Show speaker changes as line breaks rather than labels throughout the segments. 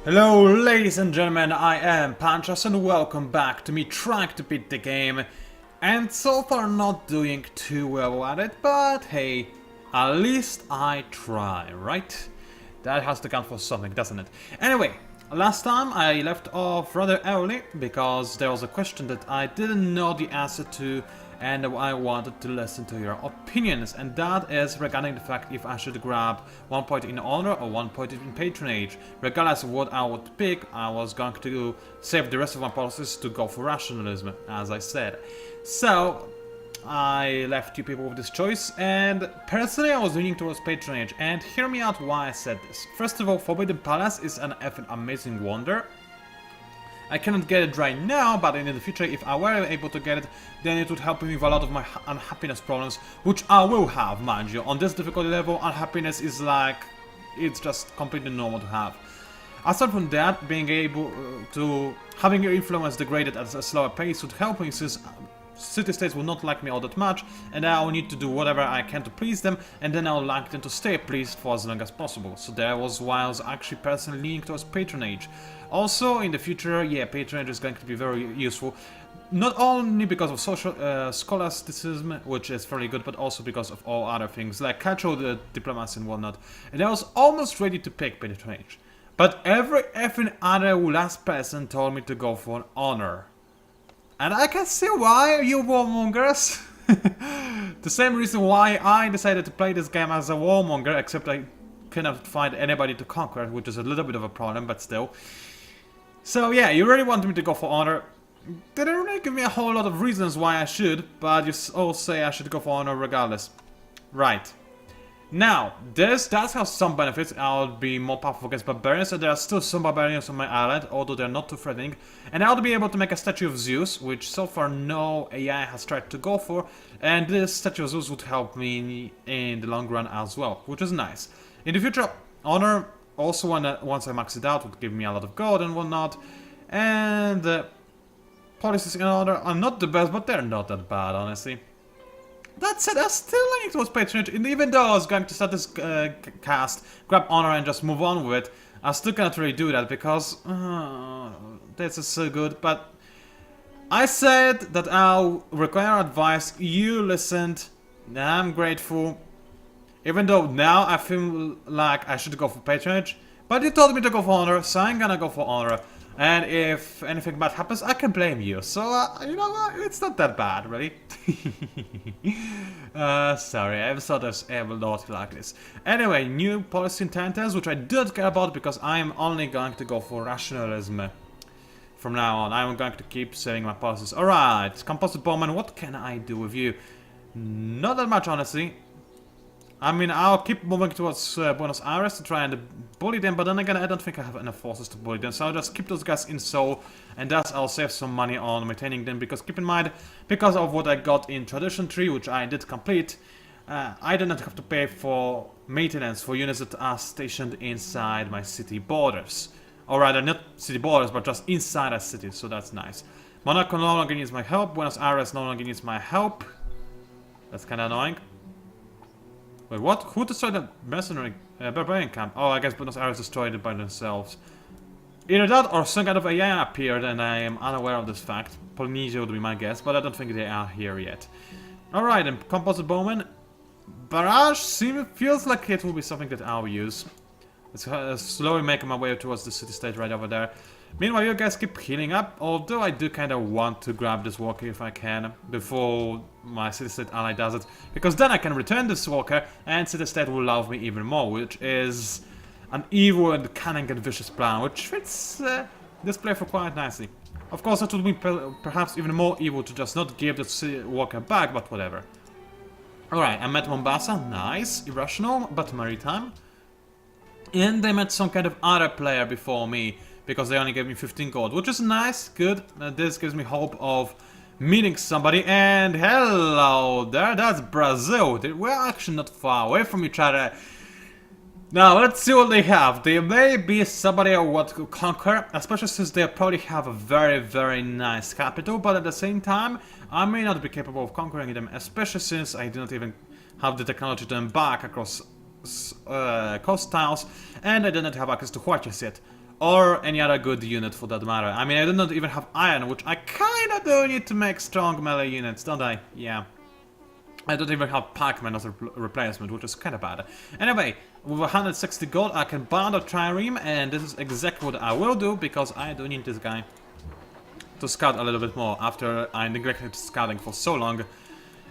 Hello ladies and gentlemen, I am PANCZASU and welcome back to me trying to beat the game. And so far not doing too well at it, but hey, at least I try, right? That has to count for something, doesn't it? Anyway, last time I left off rather early because there was a question that I didn't know the answer to and I wanted to listen to your opinions, and that is regarding the fact if I should grab 1 point in honor or 1 point in patronage. Regardless of what I would pick, I was going to save the rest of my policies to go for rationalism, as I said. So I left you people with this choice, and personally I was leaning towards patronage, and hear me out why I said this. First of all, Forbidden Palace is an effing amazing wonder. I cannot get it right now, but in the future, if I were able to get it, then it would help me with a lot of my unhappiness problems, which I will have, mind you. On this difficulty level, unhappiness is like, it's just completely normal to have. Aside from that, being able to having your influence degraded at a slower pace would help me, since city-states will not like me all that much, and I will need to do whatever I can to please them, and then I would like them to stay pleased for as long as possible. So that was why I was actually personally leaning towards patronage. Also, in the future, yeah, patronage is going to be very useful, not only because of social scholasticism, which is fairly good, but also because of all other things, like cultural diplomacy and whatnot. And I was almost ready to pick patronage, but every effing other last person told me to go for an honor. And I can see why, you warmongers! The same reason why I decided to play this game as a warmonger, except I cannot find anybody to conquer, which is a little bit of a problem, but still. So yeah, you really wanted me to go for honor. They didn't really give me a whole lot of reasons why I should, but you all say I should go for honor regardless. Right. Now, this does have some benefits. I'll be more powerful against barbarians, and there are still some barbarians on my island, although they're not too threatening. And I'll be able to make a statue of Zeus, which so far no AI has tried to go for, and this statue of Zeus would help me in the long run as well, which is nice. In the future, honor, also once I max it out, would give me a lot of gold and whatnot, and policies in honor are not the best, but they're not that bad, honestly. That said, I'm still leaning towards patronage, and even though I was going to start this cast, grab honor and just move on with it, I still cannot really do that because this is so good. But I said that I'll require advice, you listened, I'm grateful. Even though now I feel like I should go for patronage, but you told me to go for honor, so I'm gonna go for honor. And if anything bad happens, I can blame you. So, you know what? It's not that bad, really. Sorry, I thought I will not like this. Anyway, new policy in Tentacles, which I don't care about because I am only going to go for rationalism. From now on, I'm going to keep saving my policies. Alright, Composite Bowman, what can I do with you? Not that much, honestly. I mean, I'll keep moving towards Buenos Aires to try and bully them, but then again, I don't think I have enough forces to bully them, so I'll just keep those guys in Seoul, and thus I'll save some money on maintaining them, because keep in mind, because of what I got in Tradition Tree, which I did complete, I do not have to pay for maintenance for units that are stationed inside my city borders. Or rather, not city borders, but just inside a city, so that's nice. Monaco no longer needs my help, Buenos Aires no longer needs my help. That's kinda annoying. Wait, what? Who destroyed the mercenary barbarian camp? Oh, I guess Buenos Aires destroyed it by themselves. Either that or some kind of AI appeared and I am unaware of this fact. Polynesia would be my guess, but I don't think they are here yet. Alright, and Composite Bowman. Barrage feels like it will be something that I'll use. Let's slowly making my way towards the city-state right over there. Meanwhile, you guys keep healing up, although I do kind of want to grab this walker if I can, before my city-state ally does it, because then I can return this walker, and city-state will love me even more, which is an evil and cunning and vicious plan, which fits this playthrough quite nicely. Of course, it would be perhaps even more evil to just not give the walker back, but whatever. Alright, I met Mombasa, nice, irrational, but maritime. And I met some kind of other player before me, because they only gave me 15 gold, which is nice, good. This gives me hope of meeting somebody, and hello there, that's Brazil. We're actually not far away from each other. Now, let's see what they have. They may be somebody I want to conquer, especially since they probably have a very, very nice capital, but at the same time, I may not be capable of conquering them, especially since I do not even have the technology to embark across coast tiles, and I do not have access to horses yet. Or any other good unit for that matter. I mean, I do not even have iron, which I kinda do need to make strong melee units, don't I? Yeah. I don't even have Pac-Man as a replacement, which is kinda bad. Anyway, with 160 gold, I can buy the trireme, and this is exactly what I will do, because I do need this guy to scout a little bit more after I neglected scouting for so long.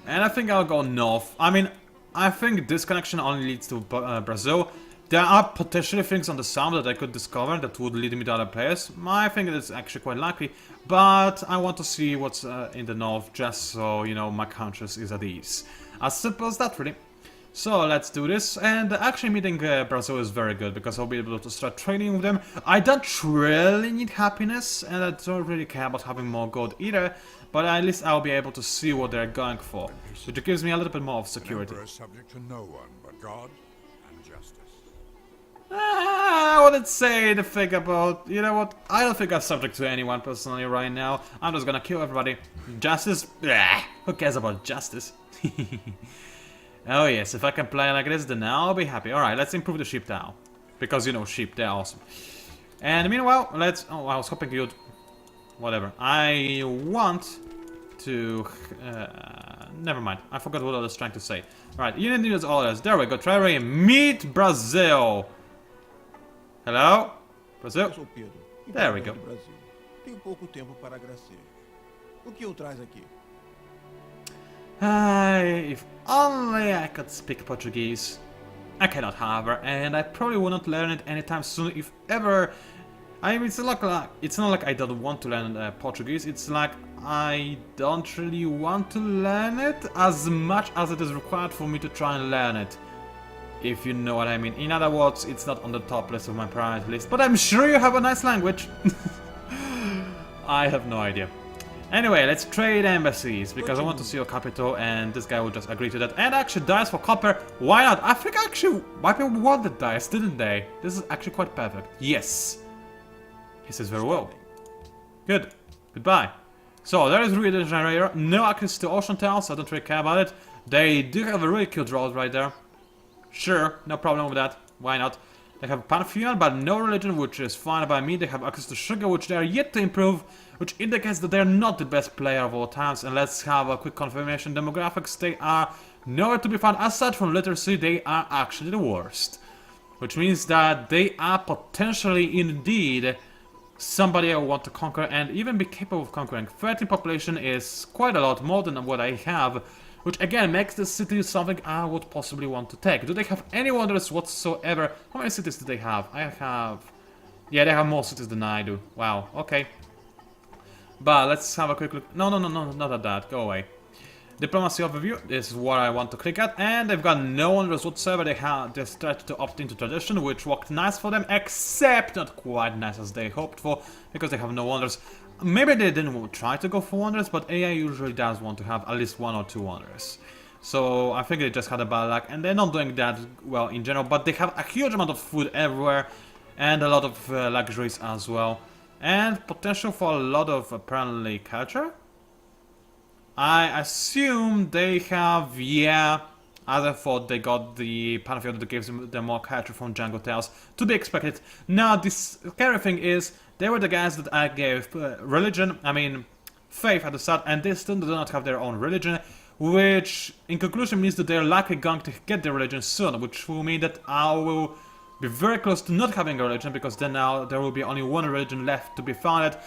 And I think I'll go north. I mean, I think this connection only leads to Brazil. There are potentially things on the south that I could discover that would lead me to other players. I think it's actually quite likely, but I want to see what's in the north, just so, you know, my conscience is at ease. As simple as that, really. So let's do this, and actually meeting Brazil is very good, because I'll be able to start trading with them. I don't really need happiness, and I don't really care about having more gold either, but at least I'll be able to see what they're going for, which gives me a little bit more of security.
Subject to no one but God and justice.
I wouldn't say the thing about, you know what, I don't think I'm subject to anyone personally right now. I'm just gonna kill everybody. Justice? Bleh. Who cares about justice? Oh yes, if I can play like this, then I'll be happy. Alright, let's improve the sheep now. Because, you know, sheep, they're awesome. And meanwhile, let's... Oh, I was hoping you'd... Whatever. I want to... never mind. I forgot what I was trying to say. Alright, unit needs orders. There we go. Try meet Brazil. Hello? Brazil? There we go.
Tenho pouco tempo para agradecer. O que o traz aqui?
If only I could speak Portuguese. I cannot, however, and I probably will not learn it anytime soon, if ever. I mean, it's not like I don't want to learn Portuguese, it's like I don't really want to learn it as much as it is required for me to try and learn it. If you know what I mean. In other words, it's not on the top list of my priority list, but I'm sure you have a nice language. I have no idea. Anyway, let's trade embassies, because I want to see your capital, and this guy will just agree to that. And actually dice for copper, why not? I think actually white people wanted dice, didn't they? This is actually quite perfect. Yes. He says very well. Good. Goodbye. So, there is Rio de Janeiro. No access to ocean towns, I don't really care about it. They do have a really cute road right there. Sure, no problem with that. Why not? They have Pantheon, but no religion, which is fine by me. They have access to sugar, which they are yet to improve, which indicates that they are not the best player of all times. And let's have a quick confirmation. Demographics, they are nowhere to be found. Aside from literacy, they are actually the worst. Which means that they are potentially, indeed, somebody I want to conquer and even be capable of conquering. 13 population is quite a lot more than what I have, which again makes this city something I would possibly want to take. Do they have any wonders whatsoever? How many cities do they have? I have... Yeah, they have more cities than I do. Wow, okay. But let's have a quick look. No, not at that. Go away. Diplomacy overview is what I want to click at, and they've got no wonders whatsoever. They started to opt into tradition, which worked nice for them, except not quite nice as they hoped for, because they have no wonders. Maybe they didn't try to go for wonders, but AI usually does want to have at least 1 or 2 wonders. So I think they just had a bad luck, and they're not doing that well in general, but they have a huge amount of food everywhere, and a lot of luxuries as well. And potential for a lot of, apparently, culture? I assume they have, yeah, as I thought, they got the Pantheon that gives them more culture from Jungle Tales, to be expected. Now, this scary thing is, they were the guys that I gave faith at the start, and they still do not have their own religion, which, in conclusion, means that they're likely going to get their religion soon, which will mean that I will be very close to not having a religion, because then now there will be only one religion left to be founded,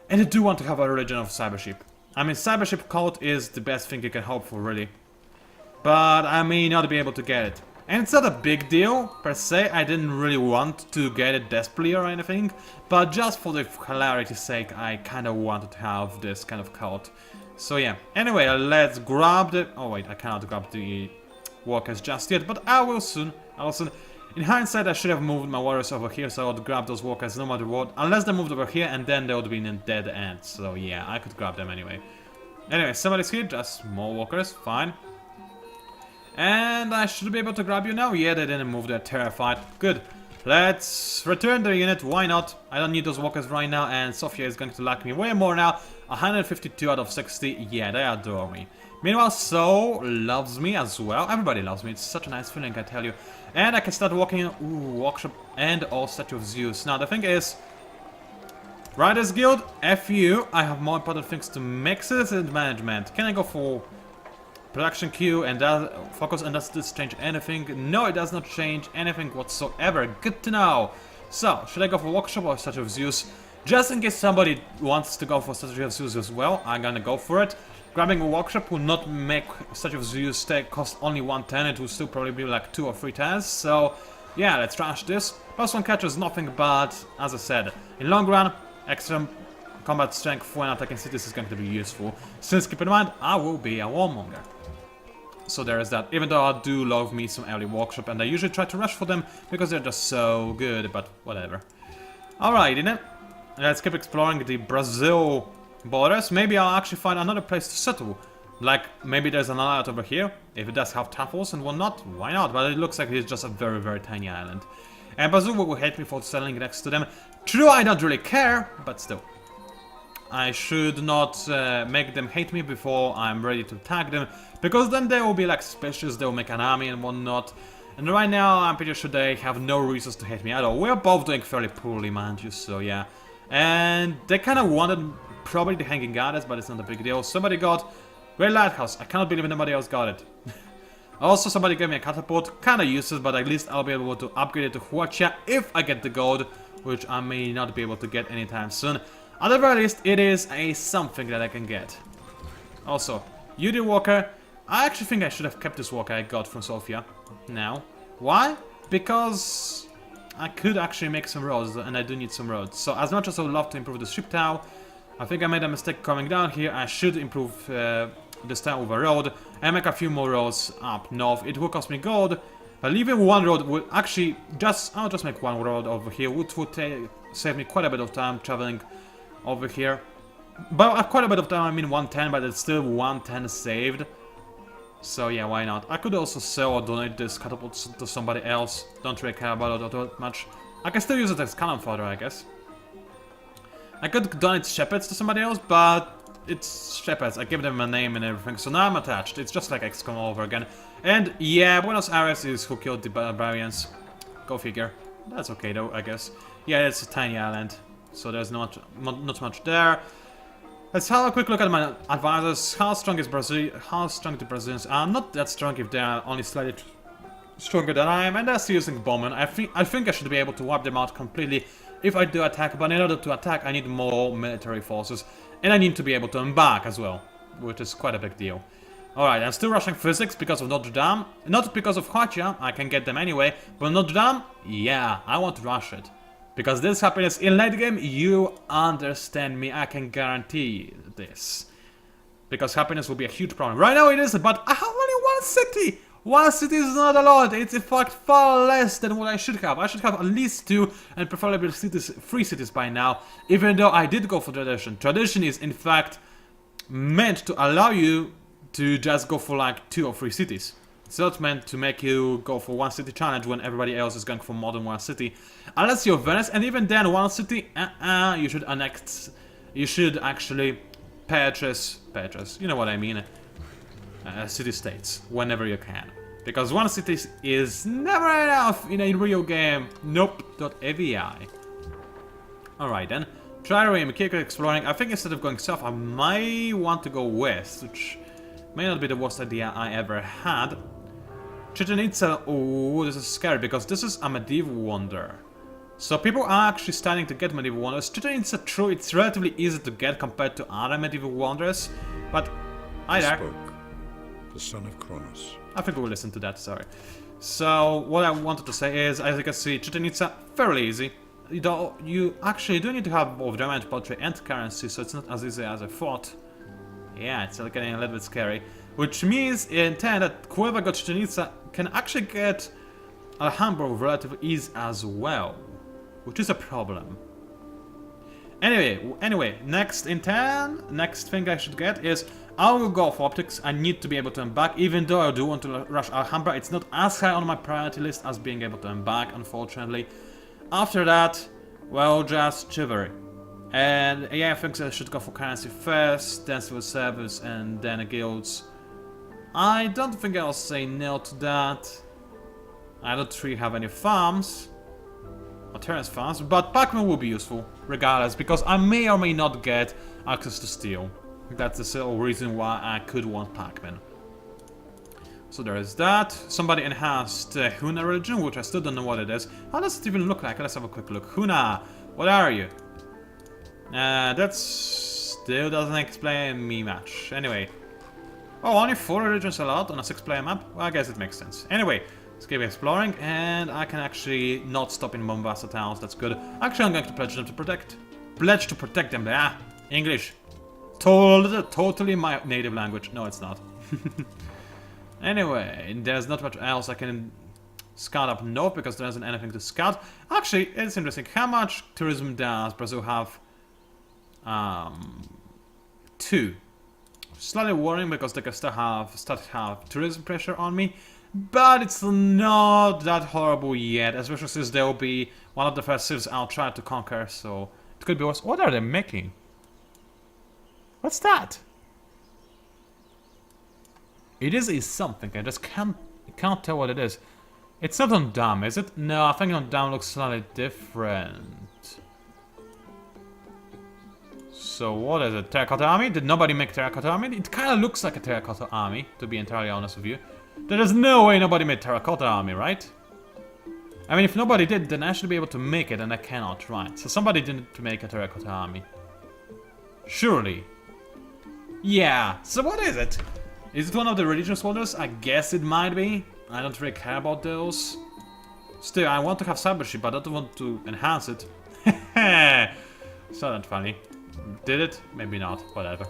and I do want to have a religion of Cybership. I mean, Cybership cult is the best thing you can hope for, really. But I may not be able to get it. And it's not a big deal, per se. I didn't really want to get it desperately or anything, but just for the hilarity's sake, I kind of wanted to have this kind of cult. So yeah. Anyway, let's grab the... Oh wait, I cannot grab the workers just yet, but I will soon. In hindsight, I should have moved my warriors over here, so I would grab those workers no matter what. Unless they moved over here, and then they would be in a dead end. So yeah, I could grab them anyway. Anyway, somebody's here, just more workers, fine. And I should be able to grab you now. Yeah, they didn't move, they're terrified. Good. Let's return the unit, why not? I don't need those workers right now, and Sofia is going to like me way more now. 152 out of 60, yeah, they adore me. Meanwhile, So loves me as well. Everybody loves me. It's such a nice feeling, I tell you. And I can start walking. Ooh, workshop and all Statue of Zeus. Now, the thing is, Riders Guild, FU, I have more important things to mixes and management. Can I go for production queue and focus, and does this change anything? No, it does not change anything whatsoever. Good to know. So, should I go for workshop or Statue of Zeus? Just in case somebody wants to go for Statue of Zeus as well, I'm gonna go for it. Grabbing a workshop will not make Statue of Zeus cost only 110, it will still probably be like 2 or 3 10s, so yeah, let's trash this. +1 catcher is nothing, but as I said, in long run, extra combat strength when attacking cities is going to be useful, since keep in mind, I will be a warmonger. So there is that, even though I do love me some early workshop, and I usually try to rush for them, because they're just so good, but whatever. Alrighty then, let's keep exploring the Brazil borders. Maybe I'll actually find another place to settle. Like, maybe there's an island over here. If it does have tafels and whatnot, why not? But it looks like it's just a very, very tiny island. And PANCZASU will hate me for settling next to them. True, I don't really care, but still. I should not make them hate me before I'm ready to attack them, because then they will be like suspicious, they will make an army and whatnot. And right now, I'm pretty sure they have no reasons to hate me at all. We're both doing fairly poorly, mind you, so yeah. And they kind of wanted probably the Hanging Goddess, but it's not a big deal. Somebody got Great Lighthouse. I cannot believe nobody else got it. Also, somebody gave me a catapult. Kind of useless, but at least I'll be able to upgrade it to Huacha if I get the gold, which I may not be able to get anytime soon. At the very least, it is a something that I can get. Also, UD Walker. I actually think I should have kept this walker I got from Sofia. Now. Why? Because I could actually make some roads, and I do need some roads. So as much as I would love to improve the ship town, I think I made a mistake coming down here. I should improve this town with a road and make a few more roads up north. It will cost me gold, but leaving one road would actually I'll just make one road over here, which would save me quite a bit of time traveling over here. But quite a bit of time, I mean 110, but it's still 110 saved. So yeah, why not? I could also sell or donate this catapult to somebody else. Don't really care about it that much. I can still use it as cannon fodder, I guess. I could donate shepherds to somebody else, but it's shepherds. I give them a name and everything, so now I'm attached. It's just like XCOM all over again. And yeah, Buenos Aires is who killed the barbarians. Go figure. That's okay though, I guess. Yeah, it's a tiny island, so there's not much there. Let's have a quick look at my advisors. How strong is Brazil? How strong the Brazilians are? Not that strong if they are only slightly stronger than I am, and they're still using Bowman. I think I should be able to wipe them out completely if I do attack, but in order to attack I need more military forces, and I need to be able to embark as well, which is quite a big deal. Alright, I'm still rushing physics because of Notre Dame, not because of Huacha, I can get them anyway, but Notre Dame, yeah, I want to rush it. Because this happiness in late game, you understand me, I can guarantee this. Because happiness will be a huge problem. Right now it isn't, but I have only one city! One city is not a lot, it's in fact far less than what I should have. I should have at least 2 and preferably 3 cities by now, even though I did go for tradition. Tradition is in fact meant to allow you to just go for like 2 or 3 cities. It's not meant to make you go for 1 city challenge when everybody else is going for more than 1 city. Unless you're Venice, and even then 1 city, you should annex, you should actually purchase, you know what I mean, city-states, whenever you can. Because 1 city is never enough in a real game. Nope.avi. Alright then. Trireme, keep exploring. I think instead of going south, I might want to go west, which may not be the worst idea I ever had. Chichen Itza, oh, this is scary because this is a medieval wonder. So people are actually starting to get medieval wonders. Chichen Itza, true, it's relatively easy to get compared to other medieval wonders, but either.
Spoke, the son of Kronos.
I think we'll listen to that, sorry. So, what I wanted to say is, as you can see, Chichen Itza, fairly easy. You actually do need to have both damage, pottery, and currency, so it's not as easy as I thought. Yeah, it's getting a little bit scary. Which means, in turn, that whoever got Chichen Itza can actually get Alhambra with relative ease as well. Which is a problem. Anyway, next in turn, next thing I should get is, I will go for optics. I need to be able to embark, even though I do want to rush Alhambra. It's not as high on my priority list as being able to embark, unfortunately. After that, well, just chivalry. And yeah, I think I should go for currency first, then civil service, and then guilds. I don't think I'll say no to that. I don't really have any farms. Or terrace farms, but Pac-Man will be useful, regardless, because I may or may not get access to steel. That's the sole reason why I could want Pac-Man. So there is that. Somebody enhanced Huna religion, which I still don't know what it is. How does it even look like? Let's have a quick look. Huna, what are you? That still doesn't explain me much. Anyway. Oh, only 4 religions allowed on a 6-player map? Well, I guess it makes sense. Anyway, let's keep exploring, and I can actually not stop in Mombasa towns. That's good. Actually, I'm going to pledge them to protect. Pledge to protect them. Ah, English. Totally my native language. No, it's not. Anyway, there's not much else I can scout up north because there isn't anything to scout. Actually, it's interesting. How much tourism does Brazil have? 2. Slightly worrying because they can start to have tourism pressure on me. But it's not that horrible yet, especially since there will be one of the first cities I'll try to conquer, so it could be worse. What are they making? What's that? It is something, I just can't tell what it is. It's not on Dam, is it? No, I think on Dam looks slightly different. So what is it? Terracotta Army? Did nobody make Terracotta Army? It kind of looks like a Terracotta Army, to be entirely honest with you. There is no way nobody made Terracotta Army, right? I mean, if nobody did, then I should be able to make it, and I cannot, right? So somebody didn't make a Terracotta Army. Surely. Yeah, so what is it? Is it one of the religious wonders? I guess it might be. I don't really care about those. Still, I want to have Cybership, but I don't want to enhance it. So not funny. Did it? Maybe not. Whatever.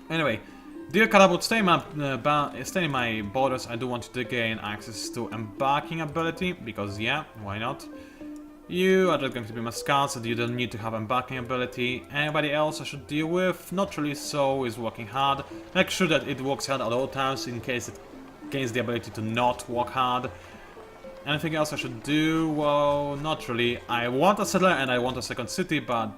Anyway, dear Karabut, stay in my borders. I do want to gain access to embarking ability, because yeah, why not? You are just going to be my scouts, and you don't need to have embarking ability. Anybody else I should deal with? Not really, so is working hard. Make sure that it works hard at all times in case it gains the ability to not work hard. Anything else I should do? Well, not really. I want a settler and I want a second city, but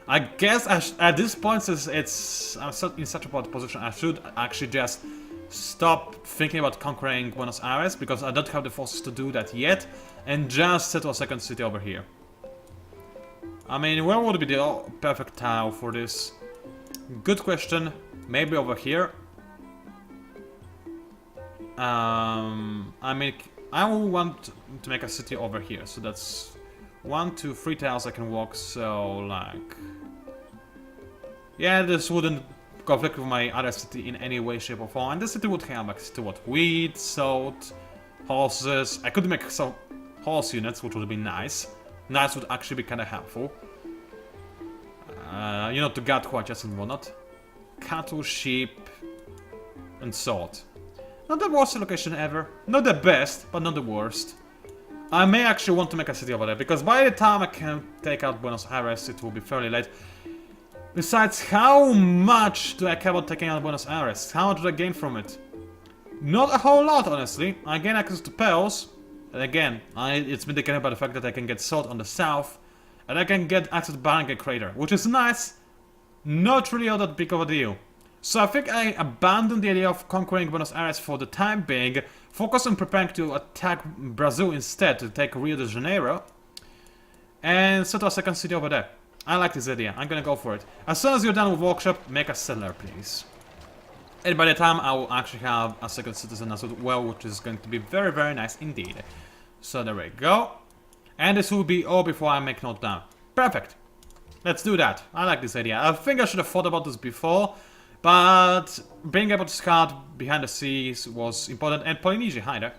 I guess at this point, since I'm in such a bad position, I should actually just stop thinking about conquering Buenos Aires, because I don't have the forces to do that yet, and just settle a second city over here. I mean, where would be the perfect tile for this? Good question. Maybe over here. I mean, I will want to make a city over here, so that's 1, 2, 3 tiles I can walk, so like... Yeah, this wouldn't conflict with my other city in any way, shape or form, and this city would have access to what? Wheat, salt, horses. I could make some horse units, which would be nice. Nice would actually be kind of helpful. You know, to guard horses and whatnot. Cattle, sheep, and salt. Not the worst location ever. Not the best, but not the worst. I may actually want to make a city over there, because by the time I can take out Buenos Aires, it will be fairly late. Besides, how much do I care about taking out Buenos Aires? How much do I gain from it? Not a whole lot, honestly. I gain access to pearls. And again, it's indicated by the fact that I can get salt on the south. And I can get access to Barangay Crater, which is nice. Not really all that big of a deal. So I think I abandoned the idea of conquering Buenos Aires for the time being. Focus on preparing to attack Brazil instead, to take Rio de Janeiro. And set a second city over there. I like this idea. I'm gonna go for it. As soon as you're done with workshop, make a settler, please. And by the time, I will actually have a second citizen as well, which is going to be very, very nice indeed. So there we go. And this will be all before I make note down. Perfect. Let's do that. I like this idea. I think I should have thought about this before, but being able to scout behind the seas was important. And Polynesian, hi there.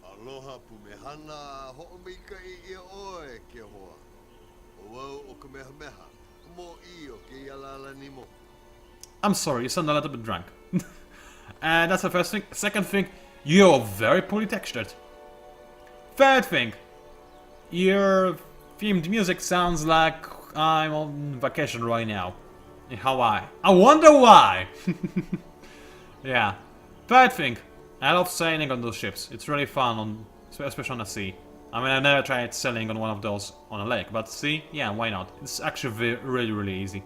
Aloha pumehana ho'omika I oe ke hoa. Owau o kamehameha. Mo I o ke yalala ni mo.
I'm sorry, you sound a little bit drunk. And that's the first thing. Second thing, you're very poorly textured. Third thing, your themed music sounds like I'm on vacation right now in Hawaii. I wonder why! Yeah. Third thing, I love sailing on those ships. It's really fun, especially on the sea. I mean, I never tried sailing on one of those on a lake, but sea, yeah, why not? It's actually really, really easy.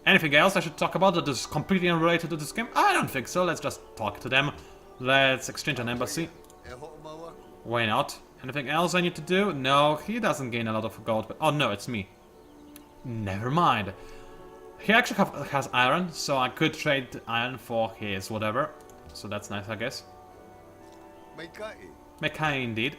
Anything else I should talk about that is completely unrelated to this game? I don't think so. Let's just talk to them. Let's exchange an embassy.
E ho'omawaku.
Why not? Anything else I need to do? No, he doesn't gain a lot of gold. But oh no, it's me. Never mind. He actually has iron, so I could trade iron for his whatever. So that's nice, I guess.
Maikai.
Mekai indeed.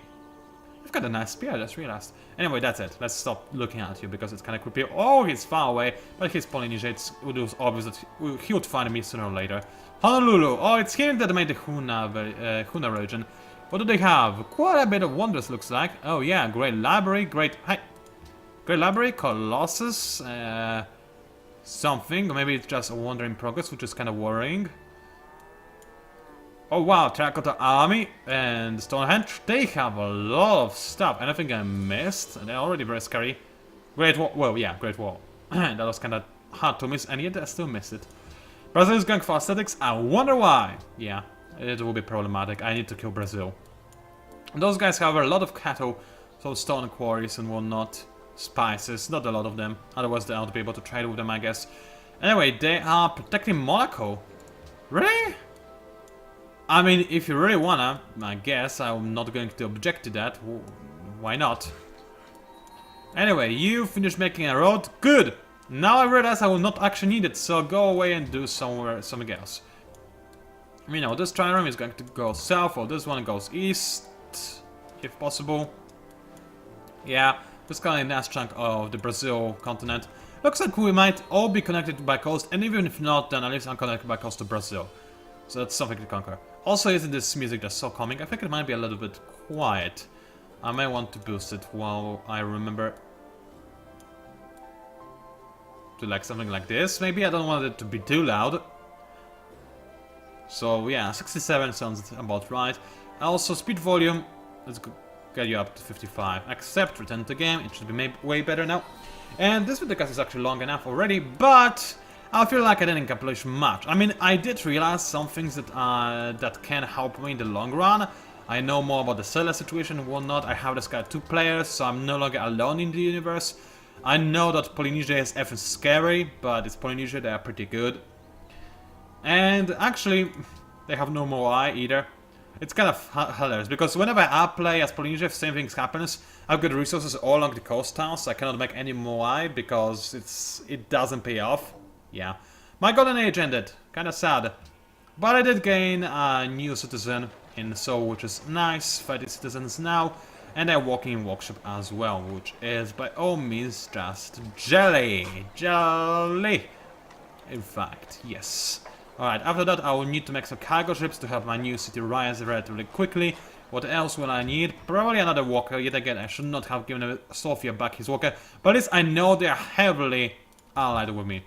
You've got a nice spear, I just realized. Anyway, that's it. Let's stop looking at you because it's kind of creepy. Oh, he's far away, but he's Polynesian. It was obvious that he would find me sooner or later. Honolulu. Oh, it's here that made the Huna region. What do they have? Quite a bit of wonders, looks like. Oh yeah, great library, great library, Colossus, something. Maybe it's just a wonder in progress, which is kind of worrying. Oh wow, Terracotta Army and Stonehenge, they have a lot of stuff. Anything I missed? They're already very scary. Great Wall, well yeah, Great Wall. That was kind of hard to miss, and yet I still missed it. Brazil is going for aesthetics, I wonder why. Yeah, it will be problematic, I need to kill Brazil. Those guys have a lot of cattle, so stone quarries and whatnot. Spices, not a lot of them, otherwise they ought to be able to trade with them, I guess. Anyway, they are protecting Monaco. Really? I mean, if you really wanna, I guess I'm not going to object to that. Why not? Anyway, you finished making a road. Good! Now I realize I will not actually need it, so go away and do something else. You know, this trireme is going to go south, or this one goes east, if possible. Yeah, this kind of nice chunk of the Brazil continent. Looks like we might all be connected by coast, and even if not, then at least I'm connected by coast to Brazil. So that's something to conquer. Also, isn't this music just so calming? I think it might be a little bit quiet. I may want to boost it while I remember to like something like this. Maybe I don't want it to be too loud. So yeah, 67 sounds about right. Also, speed volume, let's get you up to 55. Accept, return to game, it should be way better now. And this video is actually long enough already, but I feel like I didn't accomplish much. I mean, I did realize some things that can help me in the long run. I know more about the seller situation and whatnot. I have this guy 2 players, so I'm no longer alone in the universe. I know that Polynesia is effing scary, but it's Polynesia, they are pretty good. And actually, they have no more eye either. It's kind of hilarious, because whenever I play as Polynesia, same things happens. I've got resources all along the coast town, so I cannot make any more eye because it doesn't pay off. Yeah, my golden age ended, kinda sad. But I did gain a new citizen in Seoul, which is nice, 30 citizens now, and a walking workshop as well, which is by all means just jelly. Jelly! In fact, yes. Alright, after that I will need to make some cargo ships to have my new city rise relatively quickly. What else will I need? Probably another walker. Yet again, I should not have given Sophia back his walker, but at least I know they are heavily allied with me.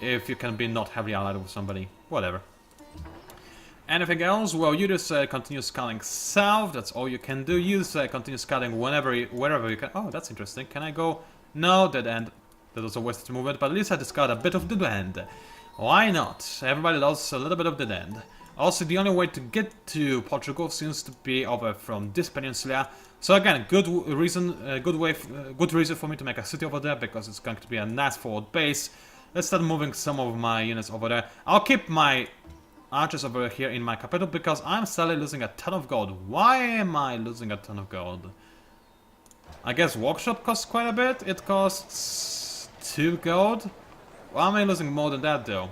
If you can be not heavily allied with somebody. Whatever. Anything else? Well, you just continue sculling south. That's all you can do. You continue sculling wherever you can. Oh, that's interesting. Can I go? No, dead end. That was a wasted movement, but at least I discovered a bit of dead end. Why not? Everybody loves a little bit of dead end. Also, the only way to get to Portugal seems to be over from this peninsula. So again, good reason for me to make a city over there, because it's going to be a nice forward base. Let's start moving some of my units over there. I'll keep my archers over here in my capital because I'm sadly losing a ton of gold. Why am I losing a ton of gold? I guess workshop costs quite a bit. It costs 2 gold. Why am I losing more than that though?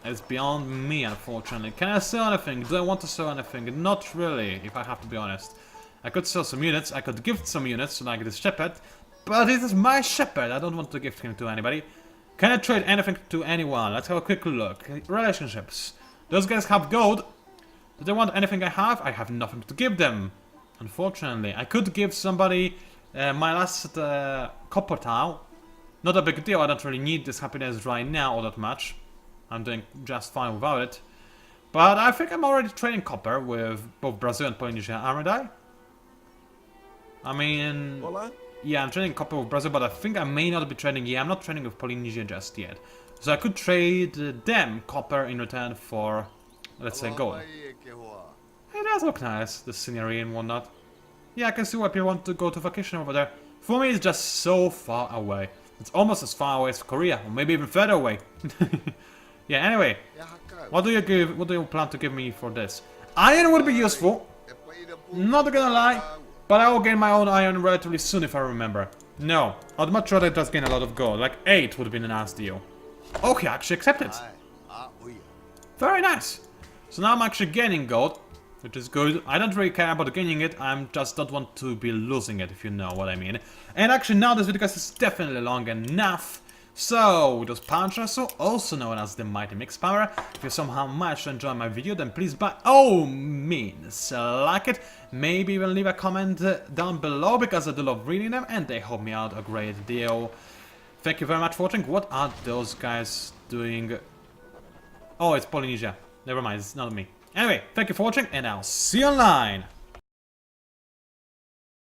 It's beyond me, unfortunately. Can I sell anything? Do I want to sell anything? Not really, if I have to be honest. I could sell some units, I could gift some units, like this shepherd. But this is my shepherd, I don't want to gift him to anybody. Can I trade anything to anyone? Let's have a quick look. Relationships. Those guys have gold. Do they want anything I have? I have nothing to give them. Unfortunately. I could give somebody my last copper tile. Not a big deal, I don't really need this happiness right now all that much. I'm doing just fine without it. But I think I'm already trading copper with both Brazil and Polynesia, aren't I? I mean...
Olá?
Yeah, I'm trading copper with Brazil, but I think I may not be trading... Yeah, I'm not trading with Polynesia just yet. So I could trade them copper in return for, let's say, gold. It does look nice, the scenery and whatnot. Yeah, I can see why people want to go to vacation over there. For me, it's just so far away. It's almost as far away as Korea, or maybe even further away. Yeah, anyway. What do you plan to give me for this? Iron would be useful. Not gonna lie. But I will gain my own iron relatively soon if I remember. No, I'd much rather just gain a lot of gold. Like 8 would have been a nice deal. Okay, I actually accepted. Very nice. So now I'm actually gaining gold, which is good. I don't really care about gaining it, I just don't want to be losing it, if you know what I mean. And actually now this video is definitely long enough. So, with those PANCZASU, also known as the Mighty Mix Power, if you somehow managed to enjoy my video, then please by all means like it. Maybe even leave a comment down below, because I do love reading them and they help me out a great deal. Thank you very much for watching. What are those guys doing? Oh, it's Polynesia. Never mind, it's not me. Anyway, thank you for watching and I'll see you online!